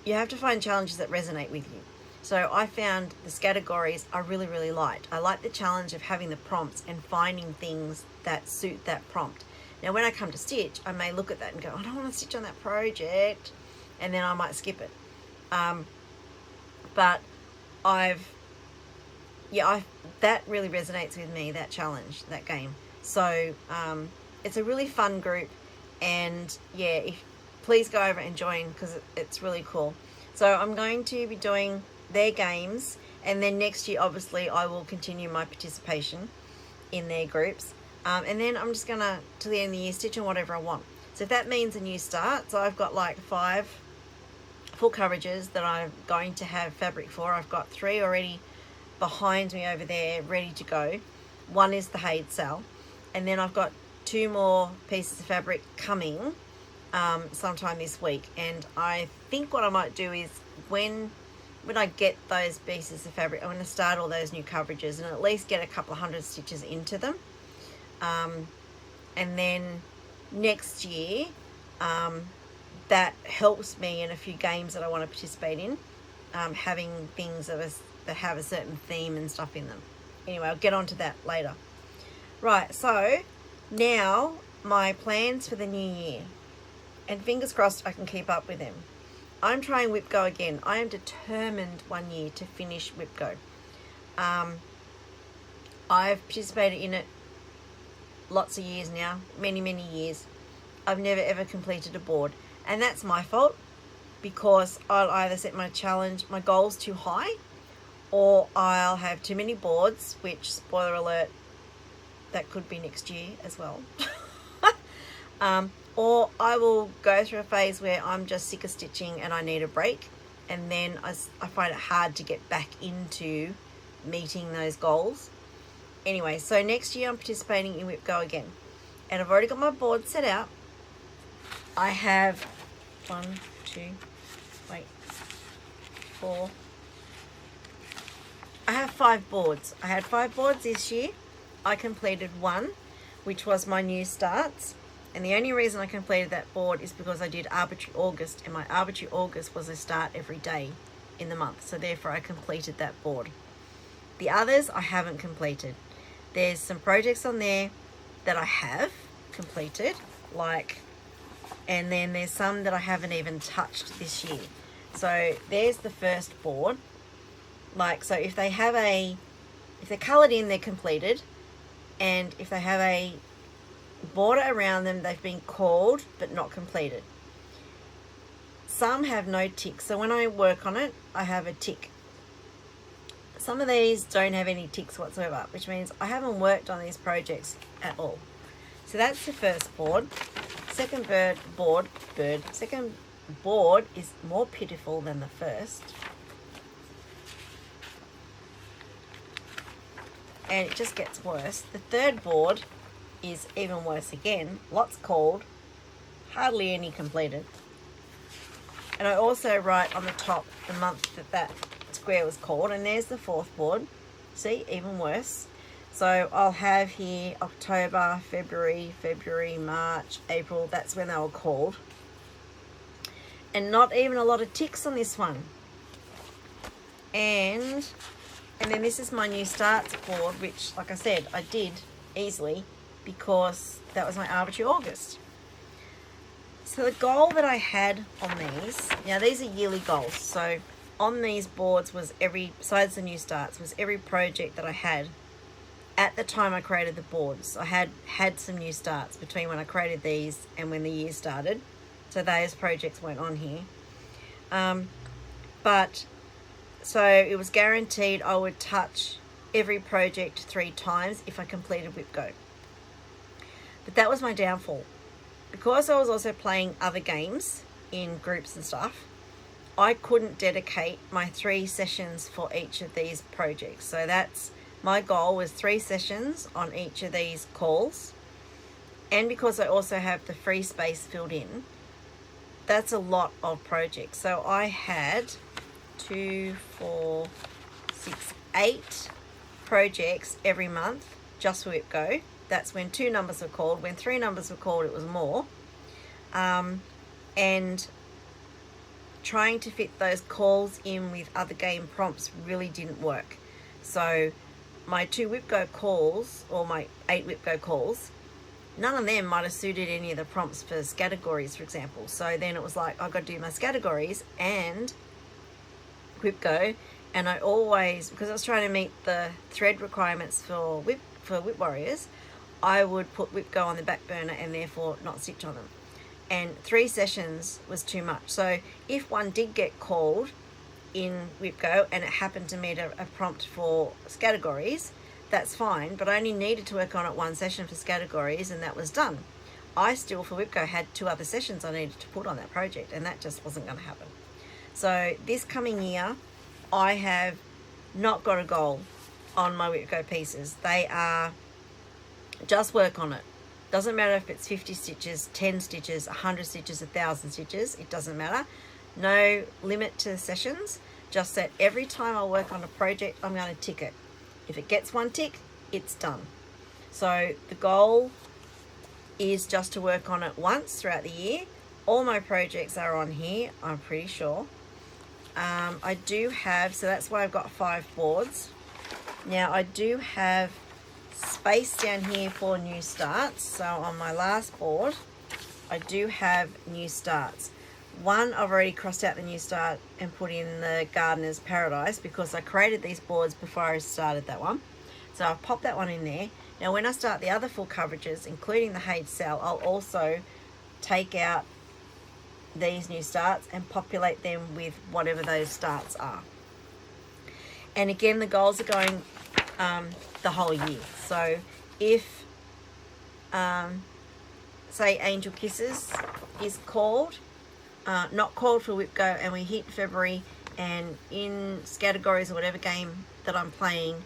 you have to find challenges that resonate with you. So I found the categories I really liked. I like the challenge of having the prompts and finding things that suit that prompt. Now when I come to stitch, I may look at that and go, I don't want to stitch on that project, and then I might skip it. But that really resonates with me, that challenge, that game. So it's a really fun group, and yeah, please go over and join because it's really cool. So I'm going to be doing their games, and then next year obviously I will continue my participation in their groups, and then I'm just gonna till the end of the year stitch on whatever I want. So if that means a new start, so I've got like 5 full coverages that I'm going to have fabric for. I've got 3 already behind me over there ready to go. One is the Haid Cell, and then I've got 2 more pieces of fabric coming sometime this week. And I think what I might do is when I get those pieces of fabric, I'm going to start all those new coverages and at least get a couple of 100 stitches into them, and then next year that helps me in a few games that I want to participate in, having things that have a certain theme and stuff in them. Anyway, I'll get onto that later. Right, so now my plans for the new year, and fingers crossed I can keep up with them. I'm trying Whip Go again. I am determined one year to finish Whip Go. I've participated in it lots of years now, many years. I've never ever completed a board, and that's my fault because I'll either set my goals too high, or I'll have too many boards, which, spoiler alert, that could be next year as well. or I will go through a phase where I'm just sick of stitching and I need a break, and then I find it hard to get back into meeting those goals. Anyway, so next year I'm participating in Whip Go again, and I've already got my board set out. I have 4. I have 5 boards. I had 5 boards this year. I completed 1, which was my new starts. And the only reason I completed that board is because I did Arbitrary August, and my Arbitrary August was a start every day in the month. So therefore I completed that board. The others I haven't completed. There's some projects on there that I have completed, and then there's some that I haven't even touched this year. So there's the first board. So if they're coloured in, they're completed. And if they have a border around them, they've been called but not completed. Some have no tick, so when I work on it, I have a tick. Some of these don't have any ticks whatsoever, which means I haven't worked on these projects at all. So that's the first board. Second board is more pitiful than the first. And it just gets worse. The third board is even worse again. Lots called, hardly any completed. And I also write on the top the month that square was called, and there's the fourth board. See, even worse. So I'll have here October, February, March, April. That's when they were called. And not even a lot of ticks on this one. And then this is my new starts board, which, like I said, I did easily because that was my Arbitrary August. So the goal that I had on these, now these are yearly goals. So on these boards was besides the new starts, was every project that I had at the time I created the boards. I had some new starts between when I created these and when the year started. So those projects weren't on here. So it was guaranteed I would touch every project 3 times if I completed Whip Go. But that was my downfall. Because I was also playing other games in groups and stuff, I couldn't dedicate my 3 sessions for each of these projects. So that's my goal, was 3 sessions on each of these calls. And because I also have the free space filled in, that's a lot of projects. So I had 2, 4, 6, 8 projects every month just for Whip Go. That's when 2 numbers were called. When 3 numbers were called, it was more. And trying to fit those calls in with other game prompts really didn't work. So my 2 Whip Go calls, or my 8 Whip Go calls, none of them might have suited any of the prompts for categories, for example. So then it was like, I've got to do my categories and Whip Go. And I always, because I was trying to meet the thread requirements for Whip Warriors, I would put Whip Go on the back burner and therefore not stitch on them. And 3 sessions was too much. So if one did get called in Whip Go and it happened to meet a prompt for categories, that's fine, but I only needed to work on it 1 session for categories, and that was done. I still, for Whip Go, had 2 other sessions I needed to put on that project, and that just wasn't going to happen. So this coming year, I have not got a goal on my Whip Go pieces. They are just work on it. Doesn't matter if it's 50 stitches, 10 stitches, 100 stitches, 1,000 stitches. It doesn't matter. No limit to sessions. Just that every time I work on a project, I'm going to tick it. If it gets 1 tick, it's done. So the goal is just to work on it once throughout the year. All my projects are on here, I'm pretty sure. I do have, so that's why I've got 5 boards. Now I do have space down here for new starts. So on my last board, I do have new starts. One, I've already crossed out the new start and put in the Gardener's Paradise because I created these boards before I started that one. So I've popped that one in there. Now when I start the other full coverages, including the Hayed Cell, I'll also take out these new starts and populate them with whatever those starts are. And again, the goals are going the whole year. So if say Angel Kisses is called, not called for Whip Go, and we hit February, and in categories or whatever game that I'm playing,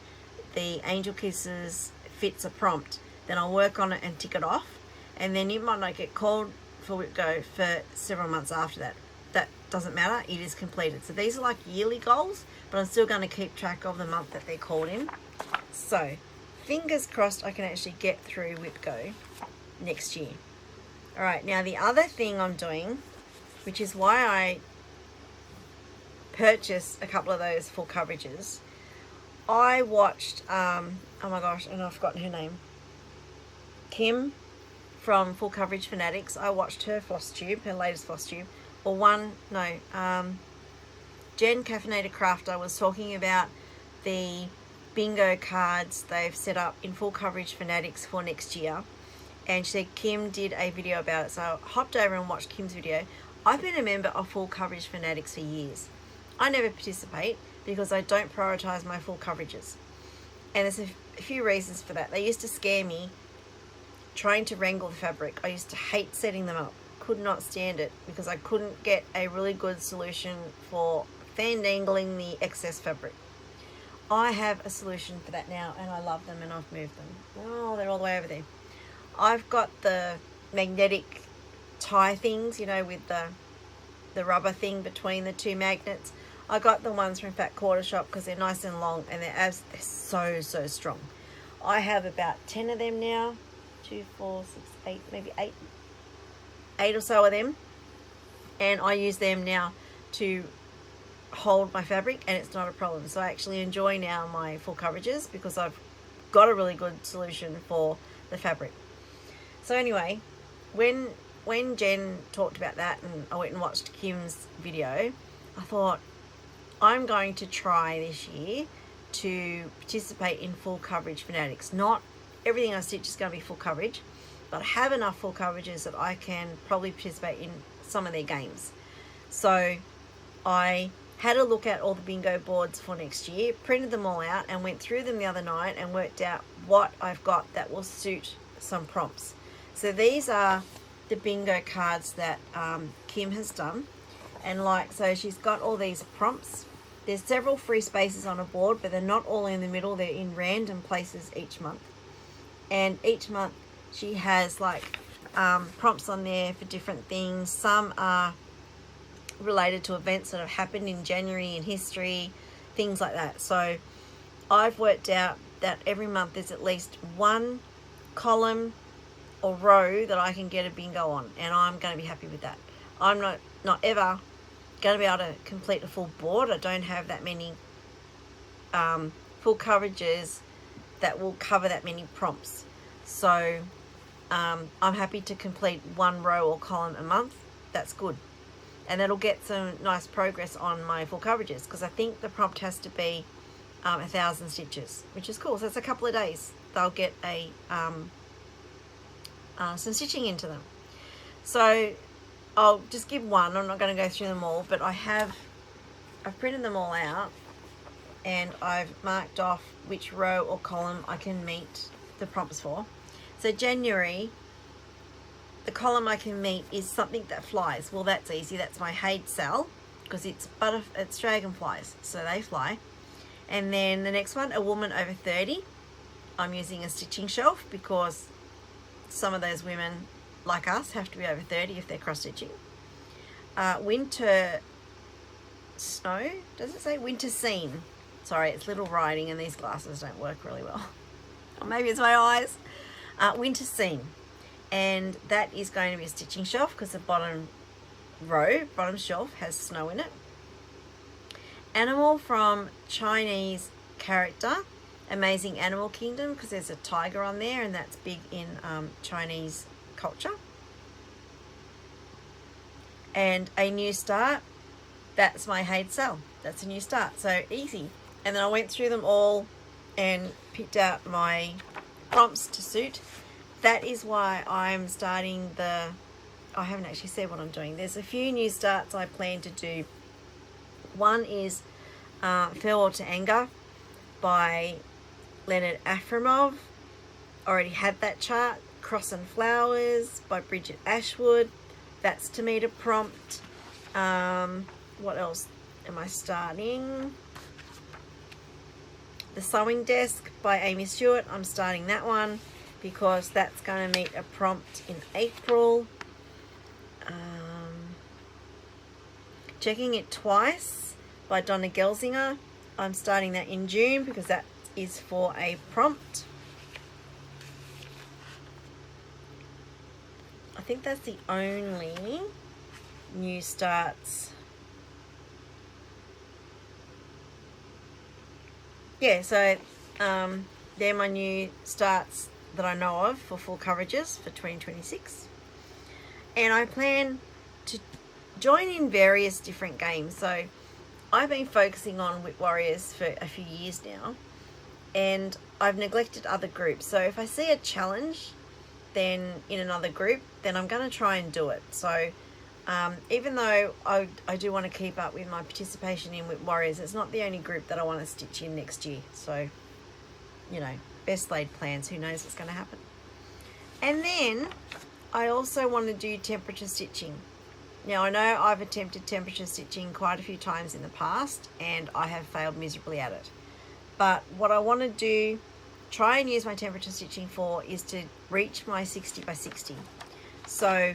the Angel Kisses fits a prompt, then I'll work on it and tick it off, and then it might not get called for Whip Go for several months after that. That doesn't matter, it is completed. So these are like yearly goals, but I'm still going to keep track of the month that they're called in. So fingers crossed I can actually get through Whip Go next year. Alright, now the other thing I'm doing, which is why I purchased a couple of those full coverages, I watched, oh my gosh, and I've forgotten her name, Kim from Full Coverage Fanatics. I watched her Flosstube, her latest Flosstube, or Jen Caffeinated Crafter was talking about the bingo cards they've set up in Full Coverage Fanatics for next year, and she said Kim did a video about it, so I hopped over and watched Kim's video. I've been a member of Full Coverage Fanatics for years. I never participate because I don't prioritize my full coverages, and there's a few reasons for that. They used to scare me trying to wrangle the fabric. I used to hate setting them up, could not stand it, because I couldn't get a really good solution for fandangling the excess fabric. I have a solution for that now, and I love them, and I've moved them. Oh, they're all the way over there. I've got the magnetic tie things, you know, with the rubber thing between the two magnets. I got the ones from Fat Quarter Shop because they're nice and long, and they're so strong. I have about 10 of them now. 2, 4, 6, 8, maybe 8 or so of them, and I use them now to hold my fabric, and it's not a problem. So I actually enjoy now my full coverages because I've got a really good solution for the fabric. So anyway, when Jen talked about that and I went and watched Kim's video, I thought I'm going to try this year to participate in Full Coverage Fanatics. Not everything I stitch is going to be full coverage, but I have enough full coverages that I can probably participate in some of their games. So I had a look at all the bingo boards for next year, printed them all out, and went through them the other night and worked out what I've got that will suit some prompts. So these are the bingo cards that Kim has done, and so she's got all these prompts. There's several free spaces on a board, but they're not all in the middle. They're in random places each month. And each month she has like prompts on there for different things. Some are related to events that have happened in January in history, things like that. So I've worked out that every month there's at least one column or row that I can get a bingo on, and I'm going to be happy with that. I'm not ever going to be able to complete a full board. I don't have that many full coverages that will cover that many prompts. So I'm happy to complete one row or column a month. That's good, and that'll get some nice progress on my full coverages, because I think the prompt has to be 1,000 stitches, which is cool. So it's a couple of days they'll get a some stitching into them. So I'll just give one. I'm not going to go through them all, but I've printed them all out, and I've marked off which row or column I can meet the prompts for. So January, the column I can meet is something that flies. Well, that's easy. That's my Hade cell, because it's dragonflies, so they fly. And then the next one, a woman over 30. I'm using a stitching shelf because some of those women like us have to be over 30 if they're cross stitching. Winter snow, does it say? Winter scene. Sorry, it's little writing and these glasses don't work really well. Or maybe it's my eyes. Winter scene. And that is going to be a stitching shelf because the bottom shelf has snow in it. Animal from Chinese character, Amazing Animal Kingdom, because there's a tiger on there, and that's big in Chinese culture. And a new start, that's my Hade cell. That's a new start, so easy. And then I went through them all and picked out my prompts to suit. That is why I'm starting I haven't actually said what I'm doing. There's a few new starts I plan to do. One is Farewell to Anger by Leonard Afrimov. Already had that chart. Cross and Flowers by Bridget Ashwood. That's to meet a prompt. What else am I starting? The Sewing Desk by Amy Stewart. I'm starting that one because that's going to meet a prompt in April. Checking It Twice by Donna Gelsinger. I'm starting that in June because that is for a prompt. I think that's the only new starts. Yeah, so they're my new starts that I know of for full coverages for 2026. And I plan to join in various different games. So I've been focusing on Whip Warriors for a few years now, and I've neglected other groups. So if I see a challenge then in another group, then I'm going to try and do it. So even though I do want to keep up with my participation in Whip Warriors, it's not the only group that I want to stitch in next year. So, you know, best laid plans, who knows what's going to happen. And then I also want to do temperature stitching. Now, I know I've attempted temperature stitching quite a few times in the past and I have failed miserably at it. But what I want to do, try and use my temperature stitching for, is to reach my 60 by 60. So,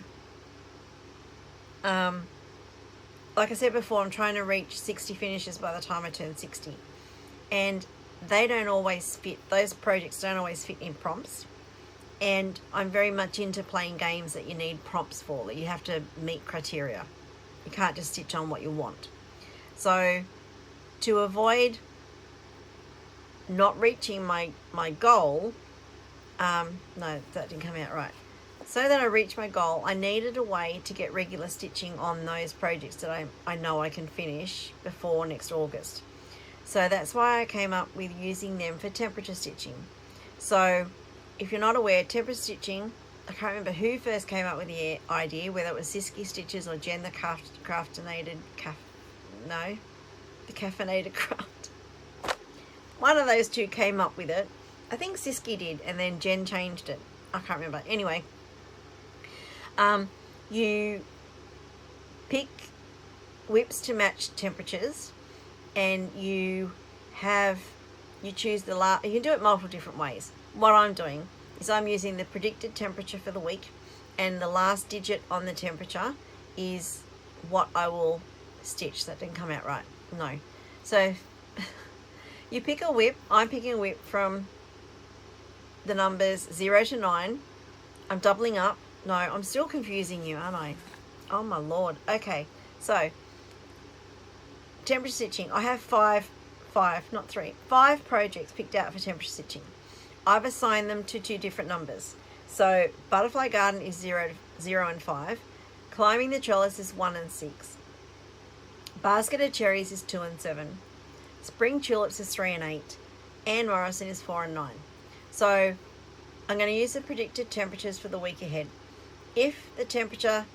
like I said before, I'm trying to reach 60 finishes by the time I turn 60. And they don't always fit, those projects don't always fit in prompts. And I'm very much into playing games that you need prompts for, that you have to meet criteria. You can't just stitch on what you want. So to avoid not reaching my goal, no, that didn't come out right. So that I reach my goal, I needed a way to get regular stitching on those projects that I know I can finish before next August. So that's why I came up with using them for temperature stitching. So if you're not aware, temperature stitching, I can't remember who first came up with the idea, whether it was Siski Stitches or Jen the Caffeinated Craft. One of those two came up with it. I think Siski did, and then Jen changed it. I can't remember. Anyway, you pick whips to match temperatures, and you choose the last. You can do it multiple different ways. What I'm doing is I'm using the predicted temperature for the week, and the last digit on the temperature is what I will stitch. That didn't come out right. No. So you pick a whip. I'm picking a whip from the numbers 0 to 9. I'm doubling up. No, I'm still confusing you, aren't I? Oh my Lord. Okay, so temperature stitching. I have five projects picked out for temperature stitching. I've assigned them to 2 different numbers. So Butterfly Garden is 0 and 5. Climbing the Trellis is 1 and 6. Basket of Cherries is 2 and 7. Spring Tulips is 3 and 8. Anne Morrison is 4 and 9. So I'm going to use the predicted temperatures for the week ahead. If the temperature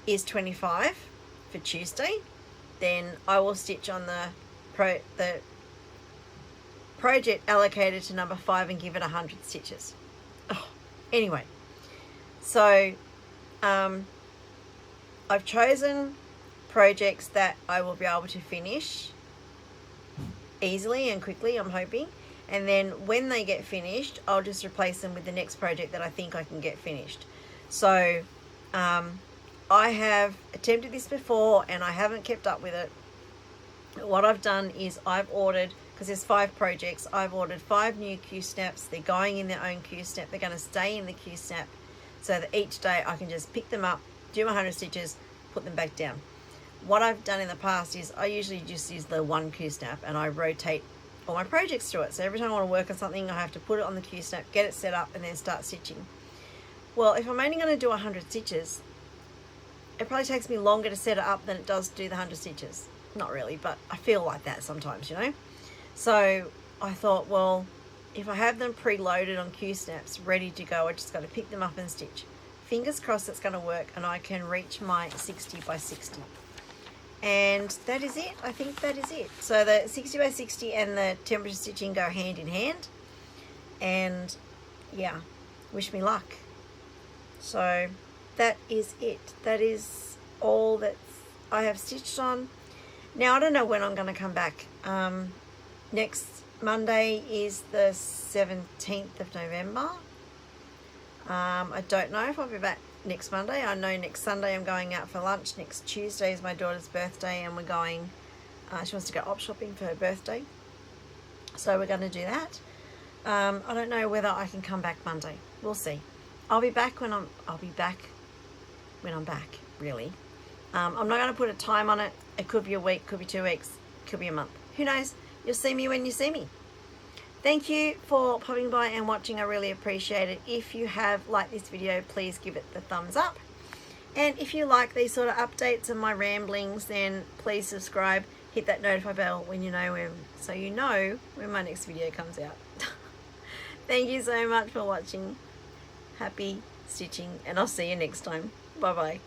is 25 for Tuesday, then I will stitch on the project allocated to number 5 and give it 100 stitches. Oh, anyway, so I've chosen projects that I will be able to finish easily and quickly, I'm hoping. And then when they get finished, I'll just replace them with the next project that I think I can get finished. So I have attempted this before and I haven't kept up with it. What I've done is I've ordered, because there's 5 projects, I've ordered 5 new Q-snaps. They're going in their own Q-snap. They're going to stay in the Q-snap so that each day I can just pick them up, do my 100 stitches, put them back down. What I've done in the past is I usually just use the 1 Q-snap and I rotate all my projects through it. So every time I want to work on something, I have to put it on the Q-snap, get it set up, and then start stitching. Well, if I'm only going to do 100 stitches, it probably takes me longer to set it up than it does to do the 100 stitches. Not really, but I feel like that sometimes, you know. So I thought, well, if I have them preloaded on Q-snaps, ready to go, I just got to pick them up and stitch. Fingers crossed it's going to work and I can reach my 60 by 60. And that is it. I think that is it. So the 60 by 60 and the temperature stitching go hand in hand. And yeah, wish me luck. So that is it. That is all that I have stitched on. Now, I don't know when I'm going to come back. Next Monday is the 17th of November. I don't know if I'll be back next Monday. I know next Sunday I'm going out for lunch. Next Tuesday is my daughter's birthday, and we're going, she wants to go op shopping for her birthday. So we're going to do that. I don't know whether I can come back Monday. We'll see. I'll be back when I'm back, really. I'm not going to put a time on it. It could be a week, could be 2 weeks, could be a month. Who knows? You'll see me when you see me. Thank you for popping by and watching. I really appreciate it. If you have liked this video, please give it the thumbs up. And if you like these sort of updates and my ramblings, then please subscribe. Hit that notify bell when you know when, so you know when my next video comes out. Thank you so much for watching. Happy stitching, and I'll see you next time. Bye bye.